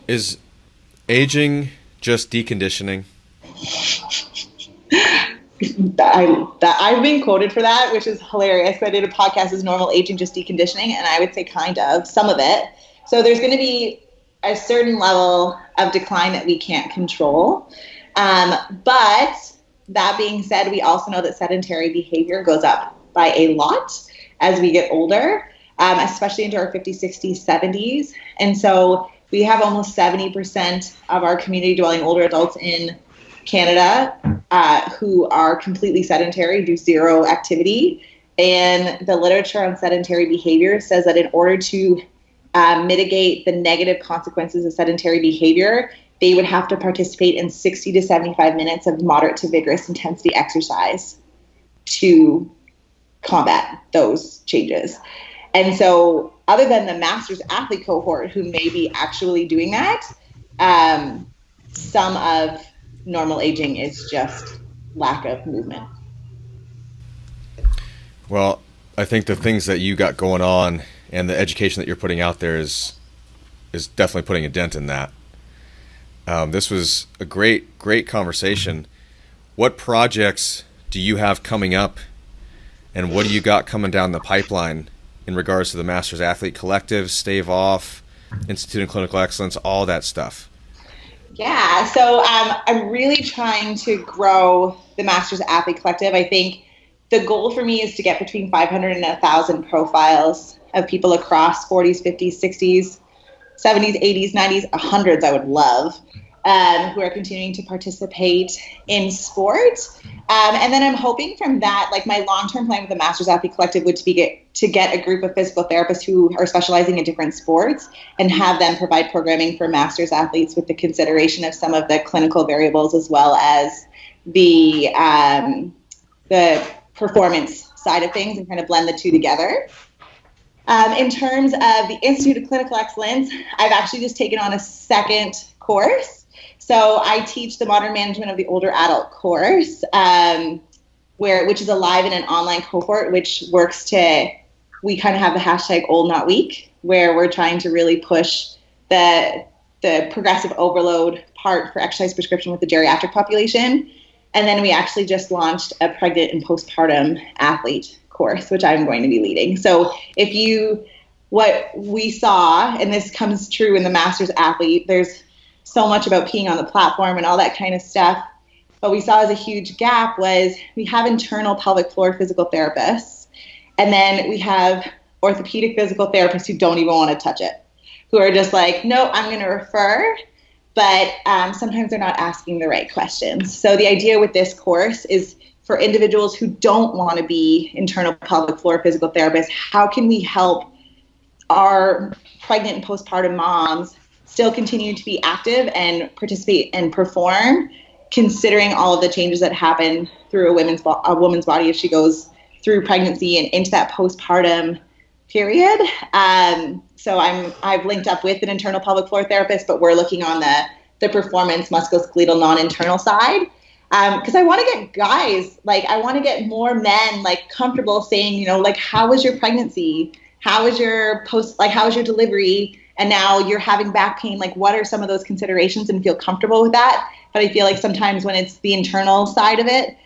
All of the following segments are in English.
Is aging just deconditioning? I've been quoted for that, which is hilarious. I did a podcast, Is Normal Aging Just Deconditioning? And I would say kind of, some of it. So there's going to be a certain level of decline that we can't control. But that being said, we also know that sedentary behavior goes up by a lot as we get older, especially into our 50s, 60s, 70s. And so we have almost 70% of our community dwelling older adults in Canada who are completely sedentary, do zero activity. And the literature on sedentary behavior says that in order to mitigate the negative consequences of sedentary behavior, they would have to participate in 60 to 75 minutes of moderate to vigorous intensity exercise to combat those changes. And so other than the master's athlete cohort who may be actually doing that, some of normal aging is just lack of movement. Well, I think the things that you got going on and the education that you're putting out there is definitely putting a dent in that. This was a great conversation. What projects do you have coming up, and what do you got coming down the pipeline in regards to the Masters Athlete Collective, Stave Off, Institute of Clinical Excellence, all that stuff? Yeah, so I'm really trying to grow the Masters Athlete Collective. I think the goal for me is to get between 500 and 1,000 profiles of people across 40s, 50s, 60s, 70s, 80s, 90s, 100s I would love, who are continuing to participate in sport. And then I'm hoping from that, like my long-term plan with the Masters Athlete Collective would be to get a group of physical therapists who are specializing in different sports and have them provide programming for Masters athletes with the consideration of some of the clinical variables as well as the performance side of things and kind of blend the two together. In terms of the Institute of Clinical Excellence, I've actually just taken on a second course. So I teach the Modern Management of the Older Adult course, which is a live and an online cohort, which works we kind of have the hashtag old not weak, where we're trying to really push the progressive overload part for exercise prescription with the geriatric population. And then we actually just launched a pregnant and postpartum athlete course, which I'm going to be leading. So what we saw, and this comes true in the Masters Athlete, there's so much about peeing on the platform and all that kind of stuff. What we saw as a huge gap was we have internal pelvic floor physical therapists, and then we have orthopedic physical therapists who don't even want to touch it, who are just like, no, I'm going to refer, but sometimes they're not asking the right questions. So the idea with this course is for individuals who don't want to be internal pelvic floor physical therapists, how can we help our pregnant and postpartum moms still continue to be active and participate and perform, considering all of the changes that happen through a woman's body as she goes through pregnancy and into that postpartum period. So I've linked up with an internal pelvic floor therapist, but we're looking on the performance musculoskeletal non-internal side. Because I want to get guys, I want to get more men comfortable saying, how was your pregnancy? How was your how was your delivery? And now you're having back pain. What are some of those considerations, and feel comfortable with that? But I feel like sometimes when it's the internal side of it,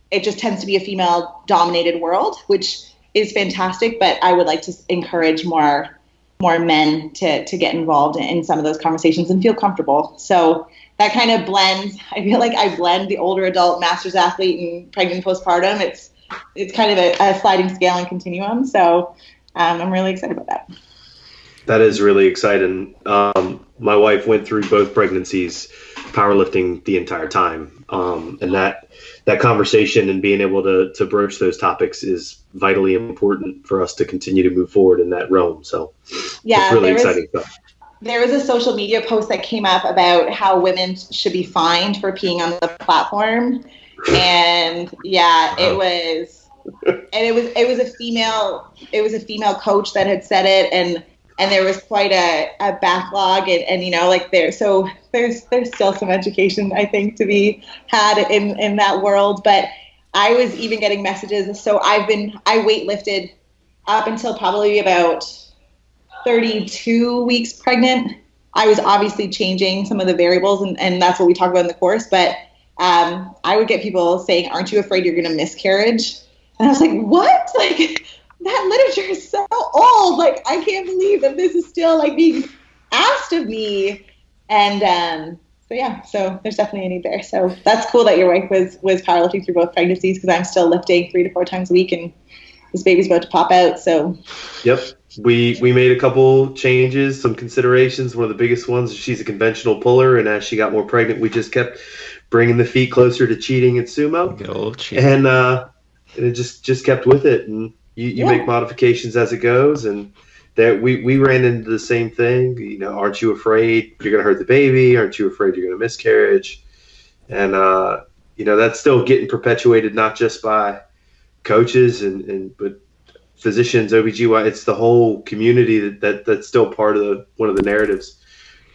it just tends to be a female dominated world, which is fantastic. But I would like to encourage more men to get involved in some of those conversations and feel comfortable. So that kind of blends. I feel like I blend the older adult Masters athlete and pregnant postpartum. It's kind of a sliding scale and continuum. So I'm really excited about that. That is really exciting. My wife went through both pregnancies, powerlifting the entire time. And that conversation and being able to broach those topics is vitally important for us to continue to move forward in that realm. So yeah, it's really exciting stuff. There was a social media post that came up about how women should be fined for peeing on the platform. And yeah, it was a female coach that had said it, and there was quite a backlog, there's still some education, I think, to be had in that world. But I was even getting messages. So I weightlifted up until probably about 32 weeks pregnant I was obviously changing some of the variables, and that's what we talk about in the course. But I would get people saying, "Aren't you afraid you're going to miscarriage?" And I was like, "What? Like, that literature is so old. Like, I can't believe that this is still like being asked of me." And so there's definitely a need there. So that's cool that your wife was powerlifting through both pregnancies, because I'm still lifting 3 to 4 times a week, and this baby's about to pop out. So yep. We made a couple changes, some considerations. One of the biggest ones is she's a conventional puller, and as she got more pregnant, we just kept bringing the feet closer to cheating and sumo. And it just kept with it. And you make modifications as it goes. And that we ran into the same thing. You know, aren't you afraid you're going to hurt the baby? Aren't you afraid you're going to miscarriage? And that's still getting perpetuated, not just by coaches but physicians, OBGYN. It's the whole community that's still part of one of the narratives.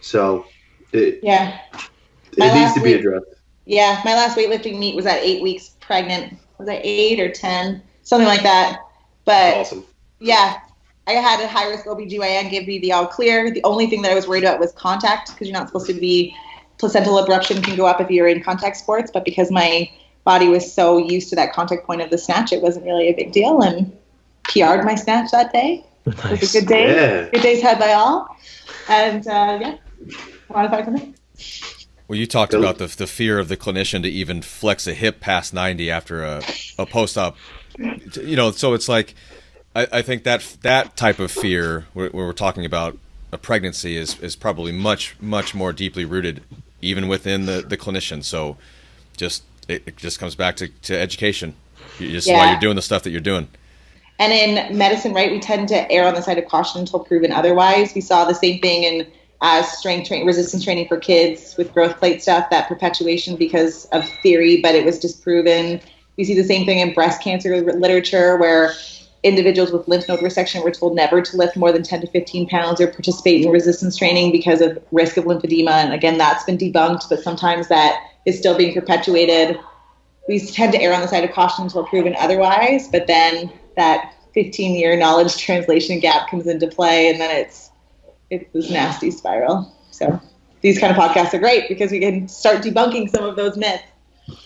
So it needs to be addressed. Yeah, my last weightlifting meet was at 8 weeks pregnant. Was I 8 or 10? Something like that. But awesome. Yeah, I had a high-risk OBGYN give me the all clear. The only thing that I was worried about was contact, because you're not supposed to be, placental abruption can go up if you're in contact sports. But because my body was so used to that contact point of the snatch, it wasn't really a big deal, and PR'd my snatch that day. Nice. It was a good day. Yeah. Good days had by all. And modified from it. Well, you talked about the fear of the clinician to even flex a hip past 90 after a post-op. So it's like, I think that type of fear, where we're talking about a pregnancy, is probably much, much more deeply rooted, even within the clinician. So it just comes back to education. Why you're doing the stuff that you're doing. And in medicine, right, we tend to err on the side of caution until proven otherwise. We saw the same thing in strength training, resistance training for kids with growth plate stuff, that perpetuation because of theory, but it was disproven. We see the same thing in breast cancer literature, where individuals with lymph node resection were told never to lift more than 10 to 15 pounds or participate in resistance training because of risk of lymphedema. And again, that's been debunked, but sometimes that is still being perpetuated. We tend to err on the side of caution until proven otherwise, but then that 15-year knowledge translation gap comes into play, and then it's this nasty spiral. So these kind of podcasts are great because we can start debunking some of those myths.